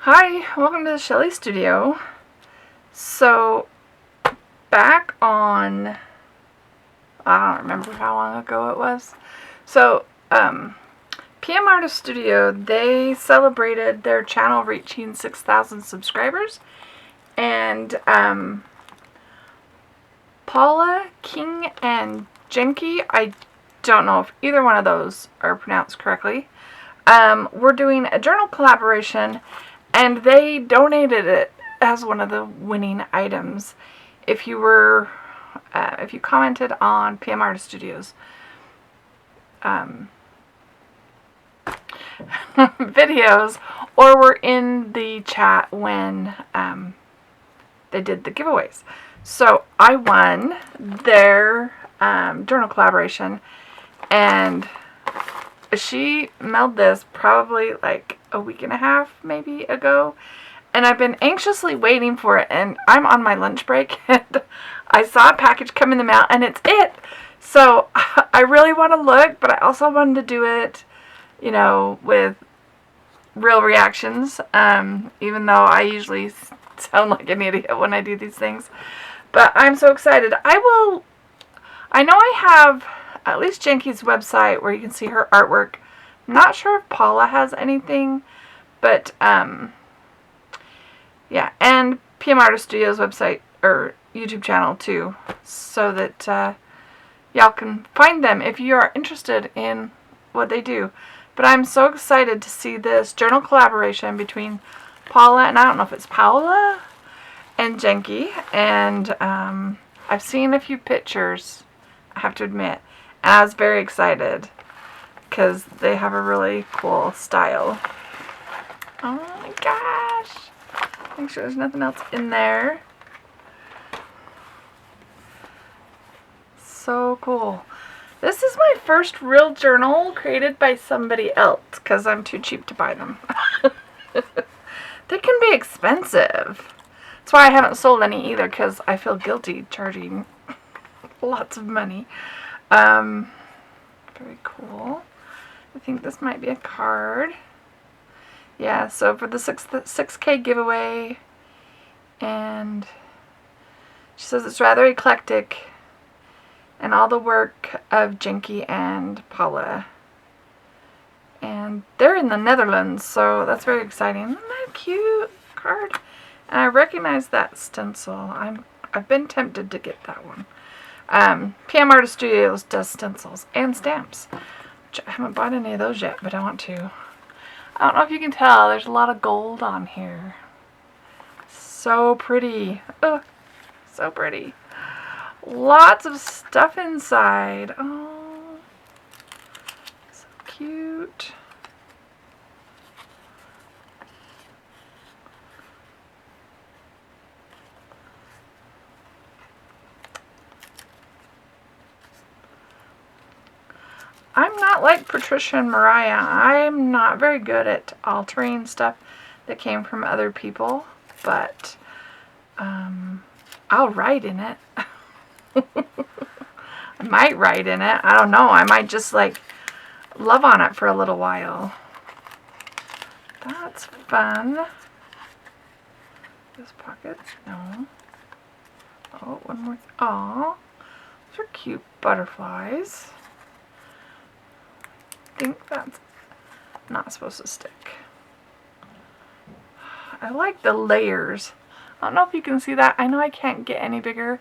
Hi, welcome to the Shelly Studio. So, back on, I don't remember how long ago it was. So, PM Artist Studio, they celebrated their channel reaching 6,000 subscribers. And, Paulla Keens and Janke, I don't know if either one of those are pronounced correctly. We're doing a journal collaboration, and they donated it as one of the winning items. If you were, if you commented on PM Artist Studios videos, or were in the chat when they did the giveaways. So I won their journal collaboration, and she mailed this probably like a week and a half maybe ago, and I've been anxiously waiting for it, and I'm on my lunch break and I saw a package come in the mail and it's it. So I really want to look, but I also wanted to do it, you know, with real reactions, even though I usually sound like an idiot when I do these things. But I'm so excited. I know I have at least Janke's website where you can see her artwork. I'm not sure if Paulla has anything, but yeah, and PM Artist Studio's website or YouTube channel too, so that y'all can find them if you are interested in what they do. But I'm so excited to see this journal collaboration between Paulla, and I don't know if it's Paulla and Janke, and I've seen a few pictures, I have to admit, and I was very excited because they have a really cool style. Oh my gosh! Make sure there's nothing else in there. So cool. This is my first real journal created by somebody else because I'm too cheap to buy them. They can be expensive. That's why I haven't sold any either, because I feel guilty charging lots of money. Very cool. I think this might be a card. Yeah, so for the 6K giveaway, and she says it's rather eclectic, and all the work of Janke and Paulla. And they're in the Netherlands, so that's very exciting. Isn't that a cute card? And I recognize that stencil. I've been tempted to get that one. PM Artist Studios does stencils and stamps. Which I haven't bought any of those yet, but I want to. I don't know if you can tell, there's a lot of gold on here. So pretty. Ugh, so pretty. Lots of stuff inside. Oh, so cute. I'm not like Patricia and Mariah. I'm not very good at altering stuff that came from other people, but I'll write in it. I might write in it. I don't know. I might just like love on it for a little while. That's fun. This pocket? No. Oh, one more. Aw. Those are cute butterflies. I think that's not supposed to stick. I like the layers. I don't know if you can see that. I know I can't get any bigger.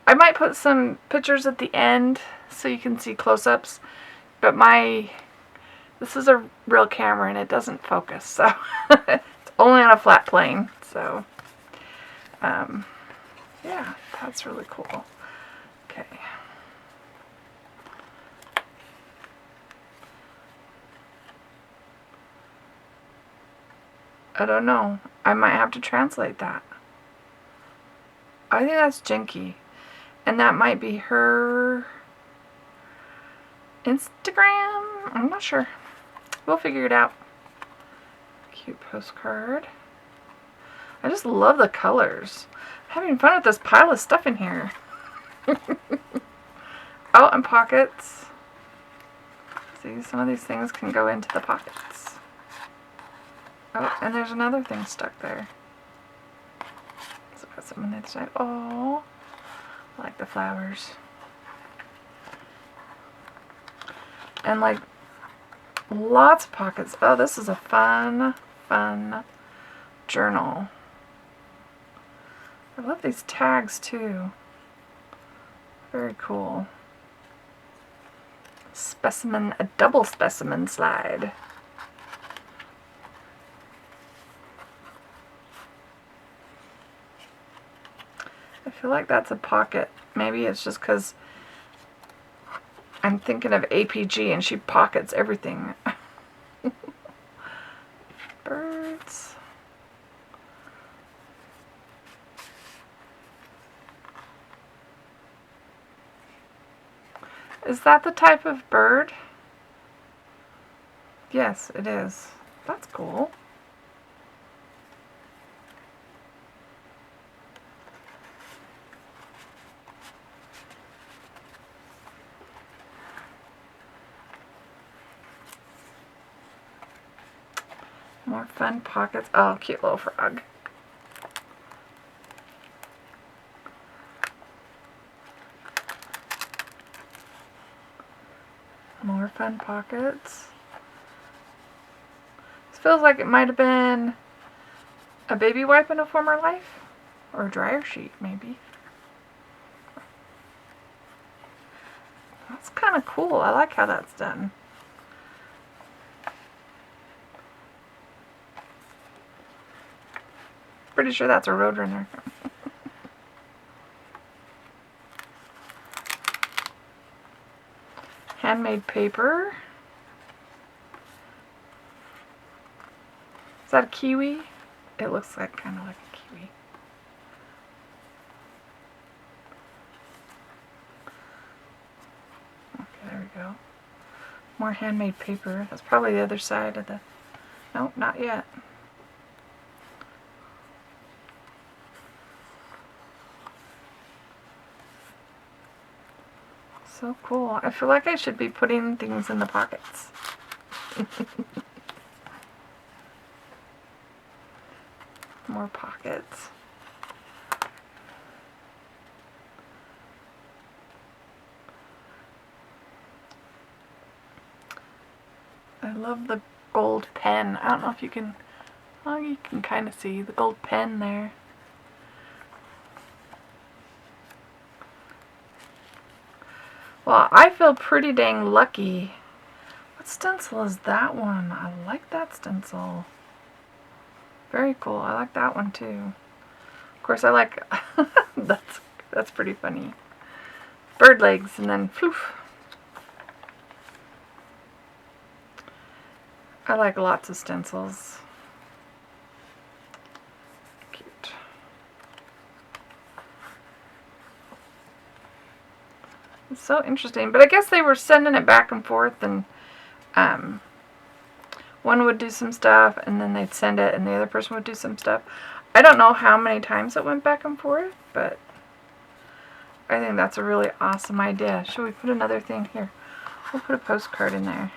I might put some pictures at the end so you can see close-ups, but this is a real camera and it doesn't focus, so it's only on a flat plane. So yeah, that's really cool. Okay. I don't know. I might have to translate that. I think that's Janke. And that might be her Instagram? I'm not sure. We'll figure it out. Cute postcard. I just love the colors. I'm having fun with this pile of stuff in here. Oh, and pockets. See, some of these things can go into the pockets. Oh, and there's another thing stuck there. So got some on the other side. Oh, I like the flowers. And like lots of pockets. Oh, this is a fun journal. I love these tags too. Very cool. Specimen, a double specimen slide. I feel like that's a pocket. Maybe it's just because I'm thinking of APG and she pockets everything. Birds. Is that the type of bird? Yes, it is. That's cool. More fun pockets. Oh, cute little frog. More fun pockets. This feels like it might have been a baby wipe in a former life. Or a dryer sheet, maybe. That's kind of cool. I like how that's done. Pretty sure that's a Roadrunner. Handmade paper. Is that a kiwi? It looks like kind of like a kiwi. Okay, there we go. More handmade paper. That's probably the other side of the... Nope, not yet. So cool. I feel like I should be putting things in the pockets. More pockets. I love the gold pen. I don't know if you can... Oh, you can kind of see the gold pen there. Well, I feel pretty dang lucky. What stencil is that one? I like that stencil. Very cool. I like that one too. Of course, I like... that's pretty funny. Bird legs and then poof. I like lots of stencils. Cute. It's so interesting. But I guess they were sending it back and forth, and one would do some stuff and then they'd send it and the other person would do some stuff. I don't know how many times it went back and forth, but I think that's a really awesome idea. Should we put another thing here? We'll put a postcard in there.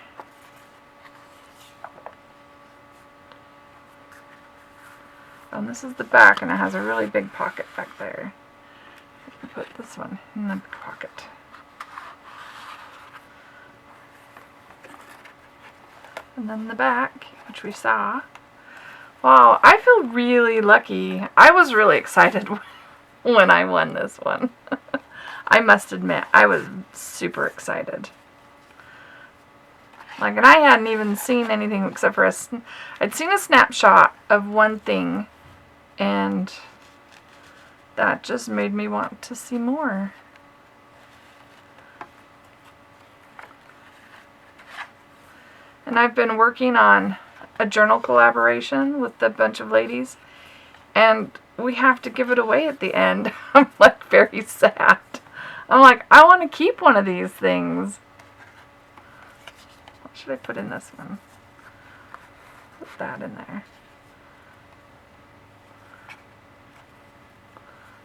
And this is the back, and it has a really big pocket back there. Put this one in the pocket. And then the back, which we saw. Wow, I feel really lucky. I was really excited when I won this one. I must admit, I was super excited. Like, and I hadn't even seen anything except for I'd seen a snapshot of one thing, and that just made me want to see more. And I've been working on a journal collaboration with a bunch of ladies, and we have to give it away at the end. I'm like very sad. I'm like, I want to keep one of these things. What should I put in this one? Put that in there.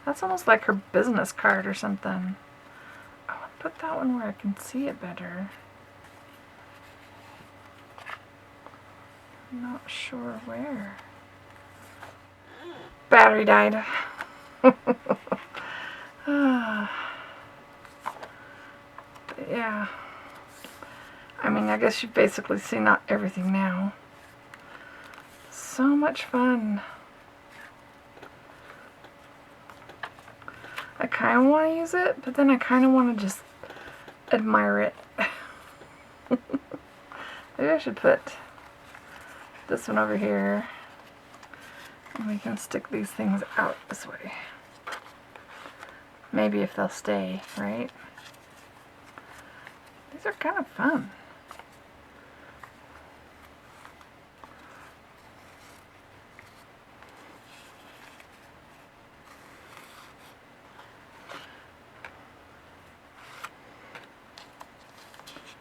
That's almost like her business card or something. I want to put that one where I can see it better. I'm not sure where. Battery died. Yeah. I mean, I guess you've basically seen not everything now. So much fun. I kind of want to use it, but then I kind of want to just admire it. Maybe I should put this one over here. And we can stick these things out this way. Maybe if they'll stay, right? These are kind of fun.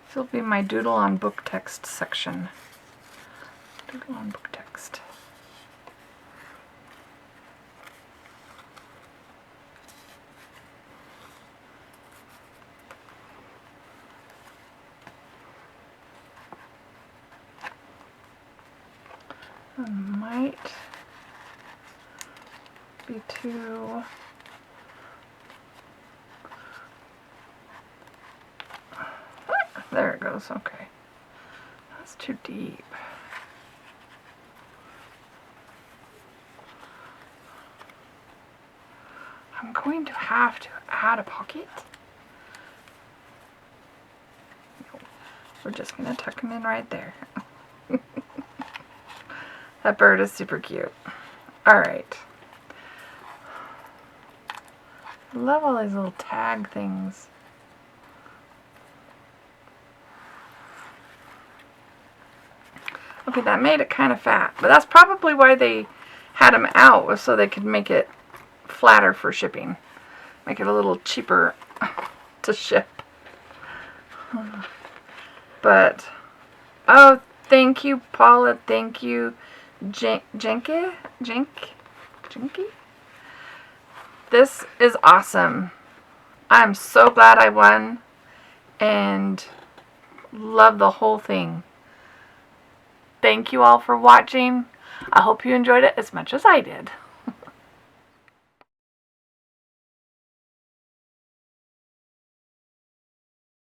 This will be my doodle on book text section. Doodle on book text. It might be too... There it goes, okay. That's too deep. I'm going to have to add a pocket. We're just going to tuck them in right there. That bird is super cute. Alright. I love all these little tag things. Okay, that made it kind of fat, but that's probably why they had them out, was so they could make it flatter for shipping. Make it a little cheaper to ship. But, oh, thank you, Paulla. Thank you, Janke? This is awesome. I'm so glad I won and love the whole thing. Thank you all for watching. I hope you enjoyed it as much as I did.